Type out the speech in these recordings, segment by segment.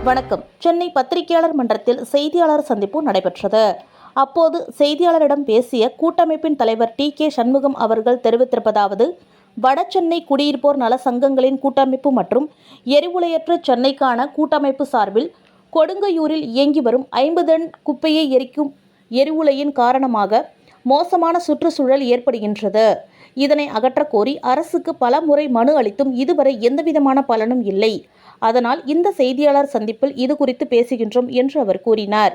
வணக்கம். சென்னை பத்திரிகையாளர் மன்றத்தில் செய்தியாளர் சந்திப்பு நடைபெற்றது. அப்போது செய்தியாளரிடம் பேசிய கூட்டமைப்பின் தலைவர் டி.கே. சண்முகம் அவர்கள் தெரிவித்திருப்பதாவது: வடசென்னை குடியிருப்போர் நல சங்கங்களின் கூட்டமைப்பு மற்றும் எரிவுலையற்ற சென்னைக்கான கூட்டமைப்பு சார்பில் கொடுங்கையூரில் இயங்கி வரும் 50 டன் குப்பையை எரிக்கும் எரிவுலையின் காரணமாக மோசமான சுற்றுச்சூழல் ஏற்படுகின்றது. இதனை அகற்றக் கோரி அரசுக்கு பல முறை மனு அளித்தும் இதுவரை எந்தவிதமான பலனும் இல்லை. அதனால் இந்த செய்தியாளர் சந்திப்பில் இது குறித்து பேசுகின்றோம் என்று அவர் கூறினார்.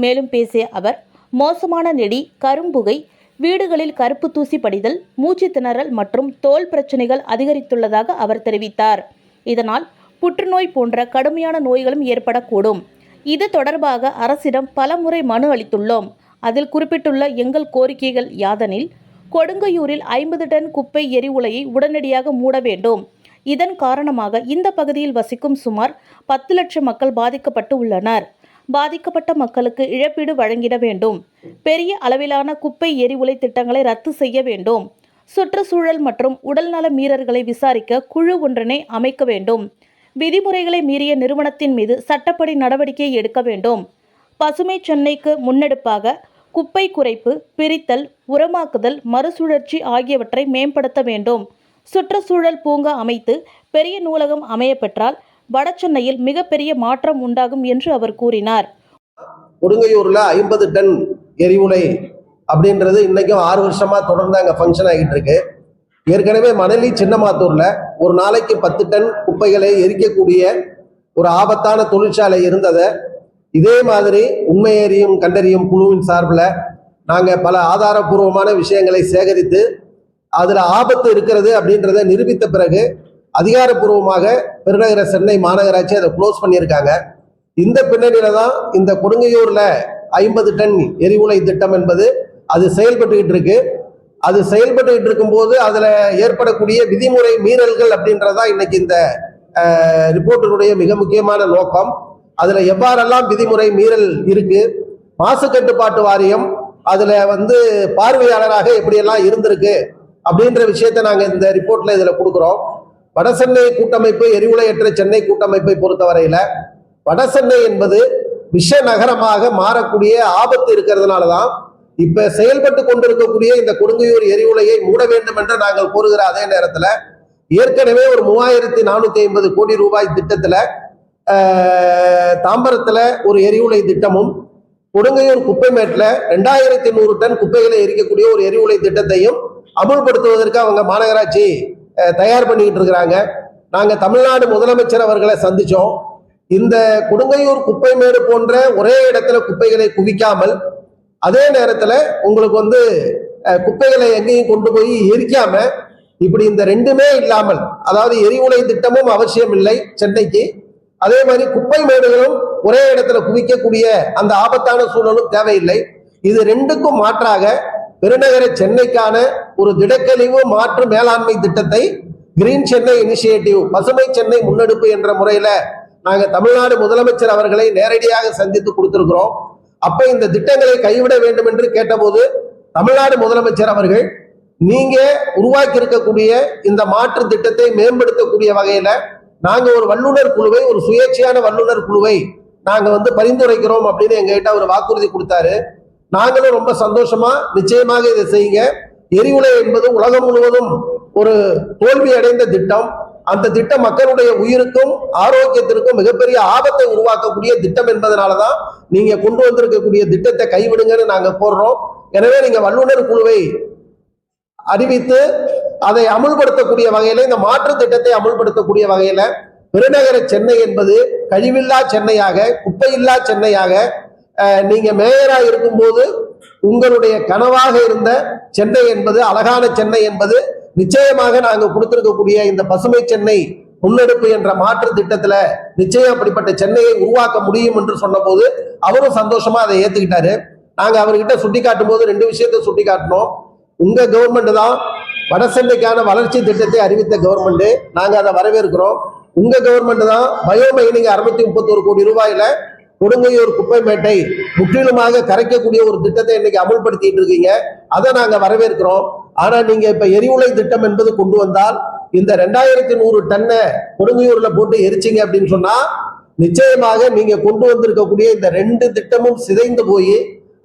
மேலும் பேசிய அவர், மோசமான நெடி, கரும்புகை, வீடுகளில் கருப்பு தூசி படிதல், மூச்சு திணறல் மற்றும் தோல் பிரச்சனைகள் அதிகரித்துள்ளதாக அவர் தெரிவித்தார். இதனால் புற்றுநோய் போன்ற கடுமையான நோய்களும் ஏற்படக்கூடும். இது தொடர்பாக அரசிடம் பல முறை மனு அளித்துள்ளோம். அதில் குறிப்பிட்டுள்ள எங்கள் கோரிக்கைகள் யாதெனில், கொடுங்கையூரில் 50 டன் குப்பை எரிவுலையை உடனடியாக மூட வேண்டும். இதன் காரணமாக இந்த பகுதியில் வசிக்கும் சுமார் 10 லட்சம் மக்கள் பாதிக்கப்பட்டு உள்ளனர். பாதிக்கப்பட்ட மக்களுக்கு இழப்பீடு வழங்கிட வேண்டும். பெரிய அளவிலான குப்பை எரிவுலை திட்டங்களை ரத்து செய்ய வேண்டும். சுற்றுச்சூழல் மற்றும் உடல்நல மீறல்களை விசாரிக்க குழு ஒன்றினை அமைக்க வேண்டும். விதிமுறைகளை மீறிய நிறுவனத்தின் மீது சட்டப்படி நடவடிக்கை எடுக்க வேண்டும். பசுமை சென்னைக்கு முன்னெடுப்பாக குப்பை குறைப்பு, பிரித்தல், உரமாக்குதல், மறுசுழற்சி ஆகியவற்றை மேம்படுத்த வேண்டும். சுற்றுச்சூழல் பூங்கா அமைத்து பெரிய நூலகம் அமைய பெற்றால் வடசென்னையில் மிகப்பெரிய மாற்றம் உண்டாகும் என்று அவர் கூறினார். கொடுங்கையூர்ல 50 டன் எரிவுலை அப்படின்றது இன்னைக்கும் 6 வருஷமா தொடர்ந்து அங்கே ஃபங்க்ஷன் ஆகிட்டு இருக்கு. ஏற்கனவே மணலி சின்னமாத்தூர்ல ஒரு நாளைக்கு 10 டன் குப்பைகளை எரிக்கக்கூடிய ஒரு ஆபத்தான தொழிற்சாலை இருந்ததை இதே மாதிரி உண்மை அறியும் கண்டறியும் குழுவின் சார்பில் நாங்கள் பல ஆதாரபூர்வமான விஷயங்களை சேகரித்து அதில் ஆபத்து இருக்கிறது அப்படின்றத நிரூபித்த பிறகு அதிகாரப்பூர்வமாக பெருநகர சென்னை மாநகராட்சி அதை க்ளோஸ் பண்ணியிருக்காங்க. இந்த பின்னணியில தான் இந்த கொடுங்கையூர்ல 50 டன் எரிவுலை திட்டம் என்பது அது செயல்பட்டுக்கிட்டு இருக்கு. அது செயல்பட்டுக்கிட்டு இருக்கும்போது அதில் ஏற்படக்கூடிய விதிமுறை மீறல்கள் அப்படின்றதா இன்னைக்கு இந்த ரிப்போர்ட்டினுடைய மிக முக்கியமான நோக்கம். அதுல எவ்வாறெல்லாம் விதிமுறை மீறல் இருக்கு, மாசு கட்டுப்பாட்டு வாரியம் அதுல பார்வையாளராக எப்படியெல்லாம் இருந்திருக்கு அப்படின்ற விஷயத்தை நாங்க இந்த ரிப்போர்ட்ல இதுல கொடுக்குறோம். வடசென்னை கூட்டமைப்பு, எரிவுலையற்ற சென்னை கூட்டமைப்பை பொறுத்தவரையில வடசென்னை என்பது விஷ நகரமாக மாறக்கூடிய ஆபத்து இருக்கிறதுனாலதான் இப்ப செயல்பட்டு கொண்டிருக்கக்கூடிய இந்த கொடுங்கையூர் எரிவுலையை மூட வேண்டும் என்று நாங்கள் கோருகிற அதே நேரத்துல ஏற்கனவே ஒரு 3450 கோடி ரூபாய் திட்டத்துல தாம்பரத்துல ஒரு எரிவுலை திட்டமும், கொடுங்கையூர் குப்பைமேட்டில் 2100 டன் குப்பைகளை எரிக்கக்கூடிய ஒரு எரிவுலை திட்டத்தையும் அமுல்படுத்துவதற்கு அவங்க மாநகராட்சி தயார் பண்ணிக்கிட்டு இருக்கிறாங்க. நாங்கள் தமிழ்நாடு முதலமைச்சர் அவர்களை சந்திச்சோம். இந்த கொடுங்கையூர் குப்பைமேடு போன்ற ஒரே இடத்துல குப்பைகளை குவிக்காமல் அதே நேரத்தில் உங்களுக்கு குப்பைகளை எங்கேயும் கொண்டு போய் எரிக்காம இப்படி இந்த ரெண்டுமே இல்லாமல், அதாவது எரிவுலை திட்டமும் அவசியம் இல்லை சென்னைக்கு, அதே மாதிரி குப்பை மேடுகளும் ஒரே இடத்துல குவிக்கக்கூடிய அந்த ஆபத்தான சூழலும் தேவையில்லை. இது ரெண்டுக்கும் மாற்றாக பெருநகர சென்னைக்கான ஒரு திடக்கழிவு மாற்று மேலாண்மை திட்டத்தை கிரீன் சென்னை இனிஷியேட்டிவ், பசுமை சென்னை முன்னெடுப்பு என்ற முறையில நாங்க தமிழ்நாடு முதலமைச்சர் அவர்களை நேரடியாக சந்தித்து கொடுத்திருக்கிறோம். அப்ப இந்த திட்டங்களை கைவிட வேண்டும் என்று கேட்டபோது தமிழ்நாடு முதலமைச்சர் அவர்கள், நீங்க உருவாக்கி இருக்கக்கூடிய இந்த மாற்று திட்டத்தை மேம்படுத்தக்கூடிய வகையில நாங்க ஒரு வல்லுநர் குழுவை, ஒரு சுயேட்சையான வல்லுநர் குழுவை நாங்க பரிந்துரைக்கிறோம் அப்படின்னு எங்ககிட்ட ஒரு வாக்குறுதி கொடுத்தாரு. நாங்களும் ரொம்ப சந்தோஷமா, நிச்சயமாக இதை செய்யுங்க. எரிவுலை என்பது உலகம் முழுவதும் ஒரு தோல்வி அடைந்த திட்டம். அந்த திட்டம் மக்களுடைய உயிருக்கும் ஆரோக்கியத்திற்கும் மிகப்பெரிய ஆபத்தை உருவாக்கக்கூடிய திட்டம் என்பதனாலதான் நீங்க கொண்டு வந்திருக்கக்கூடிய திட்டத்தை கைவிடுங்கன்னு நாங்க கோர்றோம். எனவே நீங்க வல்லுநர் குழுவை அறிவித்து அதை அமுல்படுத்தக்கூடிய வகையில, இந்த மாற்று திட்டத்தை அமுல்படுத்தக்கூடிய வகையில பெருநகர சென்னை என்பது கழிவில்லா சென்னையாக, குப்பையில்லா சென்னையாக, நீங்க மேயரா இருக்கும்போது உங்களுடைய கனவாக இருந்த சென்னை என்பது, அழகான சென்னை என்பது நிச்சயமாக நாங்க கொடுத்திருக்கக்கூடிய இந்த பசுமை சென்னை முன்னெடுப்பு என்ற மாற்று திட்டத்துல நிச்சயம் அப்படிப்பட்ட சென்னையை உருவாக்க முடியும் என்று சொன்ன போது அவரும் சந்தோஷமா அதை ஏத்துக்கிட்டாரு. நாங்க அவர்கிட்ட சுட்டி காட்டும் போது 2 விஷயத்தை சுட்டி காட்டினோம். உங்க கவர்மெண்ட் தான் வடசென்னைக்கான வளர்ச்சி திட்டத்தை அறிவித்த கவர்மெண்ட், நாங்க அதை வரவேற்கிறோம். உங்க கவர்மெண்ட் தான் பயோமைனிங் 631 கோடி ரூபாயில கொடுங்கையூர் குப்பைமேட்டை முற்றிலுமாக கரைக்கக்கூடிய ஒரு திட்டத்தை இன்னைக்கு அமுல்படுத்திட்டு இருக்கீங்க. அதை நாங்க வரவேற்கிறோம். ஆனா நீங்க இப்ப எரிவுலை திட்டம் என்பது கொண்டு வந்தால் இந்த 2100 டன்னை கொடுங்கையூர்ல போட்டு எரிச்சிங்க அப்படின்னு சொன்னா நிச்சயமாக நீங்க கொண்டு வந்திருக்கக்கூடிய இந்த 2 திட்டமும் சிதைந்து போய்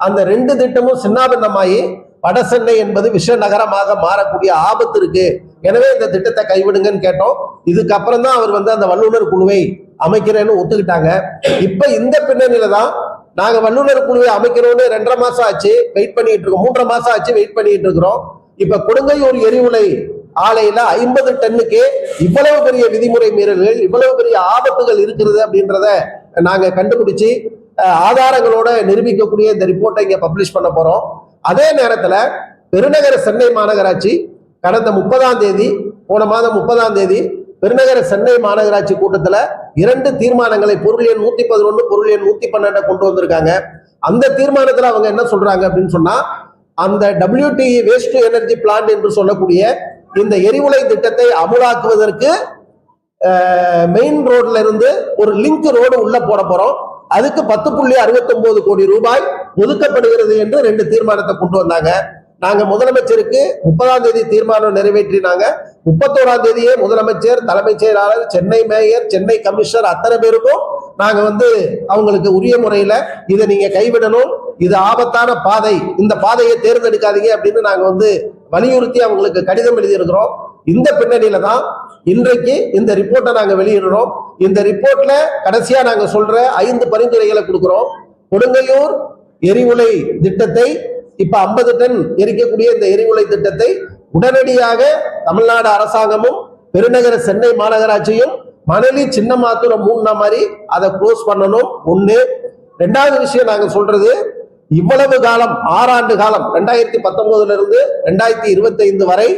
அந்த 2 திட்டமும் சின்னாபின்னமாயி வடசென்னை என்பது விஷ நகரமாக மாறக்கூடிய ஆபத்து இருக்கு. எனவே இந்த திட்டத்தை கைவிடுங்கன்னு கேட்டோம். இதுக்கப்புறம் தான் அவர் அந்த வல்லுநர் குழுவை அமைக்கிறேன்னு ஒத்துக்கிட்டாங்க. இப்ப இந்த பின்னணியில தான் நாங்க வல்லுநர் குழுவை அமைக்கிறோம்னு 2.5 மாசம் ஆச்சு வெயிட் பண்ணிட்டு இருக்கோம். 3.5 மாசம் ஆச்சு வெயிட் பண்ணிட்டு இருக்கிறோம். இப்ப கொடுங்கையூர் எரிவுலை ஆலையில 50 டன்னுக்கு இவ்வளவு பெரிய விதிமுறை மீறல்கள், இவ்வளவு பெரிய ஆபத்துகள் இருக்கிறது அப்படின்றத நாங்க கண்டுபிடிச்சு ஆதாரங்களோட நிரூபிக்கக்கூடிய இந்த ரிப்போர்ட்டை இங்க பப்ளிஷ் பண்ண போறோம். அதே நேரத்துல பெருநகர சென்னை மாநகராட்சி கடந்த 30ஆம் தேதி, போன மாதம் 30ஆம் தேதி பெருநகர சென்னை மாநகராட்சி கூட்டத்துல 2 தீர்மானங்களை பொருள் எண் 111 பொருள் எண் 112 கொண்டு வந்திருக்காங்க. அந்த தீர்மானத்துல அவங்க என்ன சொல்றாங்க அப்படின்னு சொன்னா, அந்த WTE waste to energy plant என்று சொல்லக்கூடிய இந்த எரிவுலை திட்டத்தை அமுலாக்குவதற்கு மெயின் ரோட்ல இருந்து ஒரு லிங்க் ரோடு உள்ள போட போறோம். அதுக்கு 10.69 கோடி ரூபாய் ஒதுக்கப்படுகிறது என்று 2 தீர்மானத்தை கொண்டு வந்தாங்க. நாங்க முதலமைச்சருக்கு 30ஆம் தேதி தீர்மானம் நிறைவேற்றினாங்க. 31ஆம் தேதியே முதலமைச்சர், தலைமைச் செயலாளர், சென்னை மேயர், சென்னை கமிஷனர் அத்தனை பேருக்கும் நாங்க அவங்களுக்கு உரிய முறையில இதை நீங்க கைவிடணும், இது ஆபத்தான பாதை, இந்த பாதையை தேர்ந்தெடுக்காதீங்க அப்படின்னு நாங்க வலியுறுத்தி அவங்களுக்கு கடிதம் எழுதியிருக்கிறோம். இந்த பின்னணியில தான் இன்றைக்கு இந்த ரிப்போர்ட்டை நாங்க வெளியிடுறோம். இந்த ரிப்போர்ட்ல கடைசியா நாங்க சொல்ற 5 பரிந்துரைகளை கொடுக்கிறோம். கொடுங்கையூர் எரிவுலை திட்டத்தை இப்ப 50 டன் எரிக்கக்கூடிய இந்த எரிவுலை திட்டத்தை உடனடியாக தமிழ்நாடு அரசாங்கமும் பெருநகர சென்னை மாநகராட்சியும் மணலி சின்னமாத்தூர் மூணு மாதிரி அதை க்ளோஸ் பண்ணணும். 1. 2வது விஷயம் நாங்க சொல்றது, இவ்வளவு காலம் 6 ஆண்டு காலம் 2019 இருந்து 2025 வரை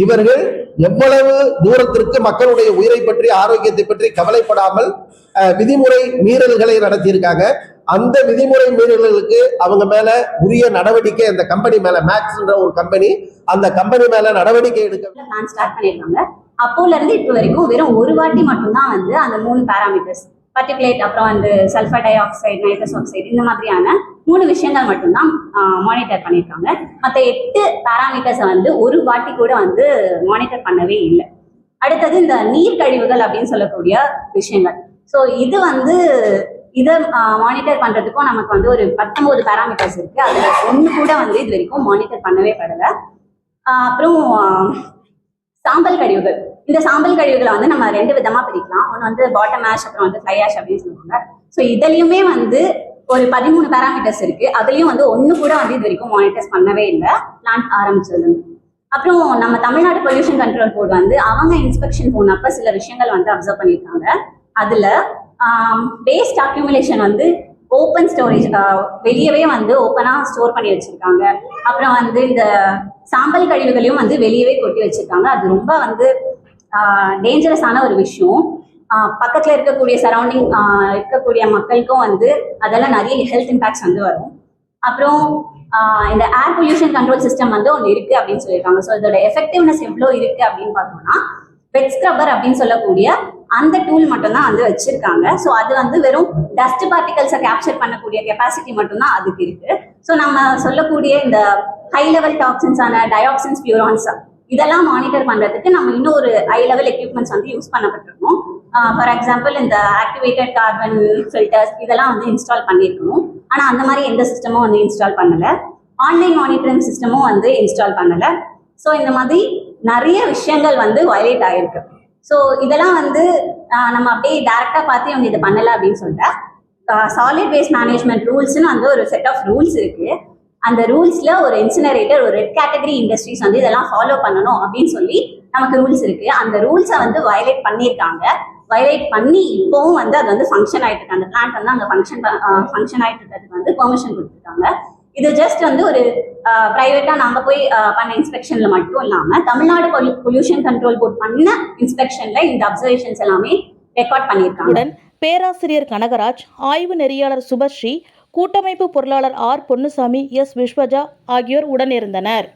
இவர்கள் எவ்வளவு தூரத்திற்கு மக்களுடைய உயிரை பற்றி, ஆரோக்கியத்தை பற்றி கவலைப்படாமல் விதிமுறை மீறல்களை நடத்தியிருக்காங்க. அந்த விதிமுறை மீறல்களுக்கு அவங்க மேல உரிய நடவடிக்கை, அந்த கம்பெனி மேல, மேக்ஸ்ன்ற ஒரு கம்பெனி, அந்த கம்பெனி மேல நடவடிக்கை எடுக்க ஸ்டார்ட் பண்ணிருக்காங்க. அப்போல இருந்து இப்போ வரைக்கும் வெறும் ஒரு வாட்டி மட்டும்தான் அந்த 3 பேராமீட்டர்ஸ், பர்டிகுலேட், அப்புறம் sulphur di oxide, nitrous oxide, இந்த மாதிரியான 3 விஷயங்கள் மட்டும்தான் மானிட்டர் பண்ணியிருக்காங்க. மற்ற 8 பேராமீட்டர்ஸை ஒரு வாட்டி கூட மானிட்டர் பண்ணவே இல்லை. அடுத்தது இந்த நீர் கழிவுகள் அப்படின்னு சொல்லக்கூடிய விஷயங்கள். ஸோ இது இதை மானிட்டர் பண்றதுக்கும் நமக்கு ஒரு 19 பேராமீட்டர்ஸ் இருக்கு. அதுல 1 கூட இது வரைக்கும் மானிட்டர் பண்ணவே படலை. அப்புறம் சாம்பல் கழிவுகள். இந்த சாம்பல் கழிவுகளை நம்ம 2 விதமா பிரிக்கலாம். ஒன்று பாட்டம் ஆஷ், அப்புறம் ஃப்ளை ஆஷ் அப்படின்னு சொல்லுவாங்க. ஸோ இதுலயுமே ஒரு 13 பேராமீட்டர்ஸ் இருக்கு. அதுலயும் 1 கூட இது வரைக்கும் மானிட்டர்ஸ் பண்ணவே இல்லை பிளான்ட் ஆரம்பிச்சது. அப்புறம் நம்ம தமிழ்நாடு பொல்யூஷன் கண்ட்ரோல் போர்டு அவங்க இன்ஸ்பெக்ஷன் போனப்ப சில விஷயங்கள் அப்சர்வ் பண்ணியிருக்காங்க. அதுல வேஸ்ட் அக்யூமுலேஷன் ஓப்பன் ஸ்டோரேஜ், வெளியவே ஓப்பனா ஸ்டோர் பண்ணி வச்சிருக்காங்க. அப்புறம் இந்த சாம்பல் கழிவுகளையும் வெளியவே கொட்டி வச்சிருக்காங்க. அது ரொம்ப டேஞ்சரஸான ஒரு விஷயம். பக்கத்துல இருக்கக்கூடிய சரௌண்டிங் இருக்கக்கூடிய மக்களுக்கும் அதெல்லாம் நிறைய ஹெல்த் இம்பாக்ட்ஸ் வரும். அப்புறம் இந்த ஏர் பொல்யூஷன் கண்ட்ரோல் சிஸ்டம் ஒன்று இருக்கு அப்படின்னு சொல்லியிருக்காங்க. ஸோ இதோட எஃபெக்டிவ்னஸ் எவ்வளோ இருக்கு அப்படின்னு பார்த்தோம்னா, வெட் ஸ்க்ரப்பர் அப்படின்னு சொல்லக்கூடிய அந்த டூல் மட்டும்தான் வச்சிருக்காங்க. ஸோ அது வெறும் டஸ்ட் பார்ட்டிகல்ஸை கேப்சர் பண்ணக்கூடிய கெப்பாசிட்டி மட்டும்தான் அதுக்கு இருக்கு. ஸோ நம்ம சொல்லக்கூடிய இந்த ஹை லெவல் டாக்ஸின்ஸான டயாக்சின்ஸ், பியூரான்ஸ் இதெல்லாம் மானிட்டர் பண்றதுக்கு நம்ம இன்னும் ஒரு ஹை லெவல் எக்யூப்மெண்ட்ஸ் யூஸ் பண்ணப்பட்டிருக்கோம். ஃபார் எக்ஸாம்பிள் இந்த ஆக்டிவேட்டட் கார்பன் ஃபில்டர்ஸ் இதெல்லாம் இன்ஸ்டால் பண்ணியிருக்கணும். ஆனால் அந்த மாதிரி எந்த சிஸ்டமும் இன்ஸ்டால் பண்ணலை. ஆன்லைன் மானிட்டரிங் சிஸ்டமும் இன்ஸ்டால் பண்ணலை. ஸோ இந்த மாதிரி நிறைய விஷயங்கள் வயலேட் ஆயிருக்கு. ஸோ இதெல்லாம் நம்ம அப்படியே டைரக்டா பார்த்து இவங்க இதை பண்ணலை அப்படின்னு சொல்லிட்டு சாலிட் வேஸ்ட் மேனேஜ்மெண்ட் ரூல்ஸ்னு ஒரு செட் ஆஃப் ரூல்ஸ் இருக்கு. அந்த ரூல்ஸ்ல ஒரு இன்சினரேட்டர், ஒரு ரெட் கேட்டகரி இண்டஸ்ட்ரீஸ் இதெல்லாம் ஃபாலோ பண்ணணும் அப்படின்னு சொல்லி நமக்கு ரூல்ஸ் இருக்கு. அந்த ரூல்ஸை வயலேட் பண்ணியிருக்காங்க. வயலேட் பண்ணி இப்போவும் அது ஃபங்க்ஷன் ஆயிட்டு இருக்கு. அந்த பிளான்ட் அங்கே ஃபங்க்ஷன் ஆயிட்டு இருக்கிறதுக்கு பெர்மிஷன் கொடுத்துருக்காங்க. இது ஜஸ்ட் ஒரு பிரைவேட்டா நாங்க போய் பண்ண இன்ஸ்பெக்ஷன்ல மட்டும் இல்லாம தமிழ்நாடு பொல்யூஷன் கண்ட்ரோல் போர்ட் பண்ண இன்ஸ்பெக்ஷன்ல இந்த அப்சர்வேஷன்ஸ் எல்லாமே ரெக்கார்ட் பண்ணியிருக்காங்க. உடன் பேராசிரியர் கனகராஜ், ஆய்வு நெறியாளர் சுபஸ்ரீ, கூட்டமைப்பு பொருளாளர் ஆர் பொன்னுசாமி, எஸ் விஸ்வஜா ஆகியோர் உடனிருந்தனர்.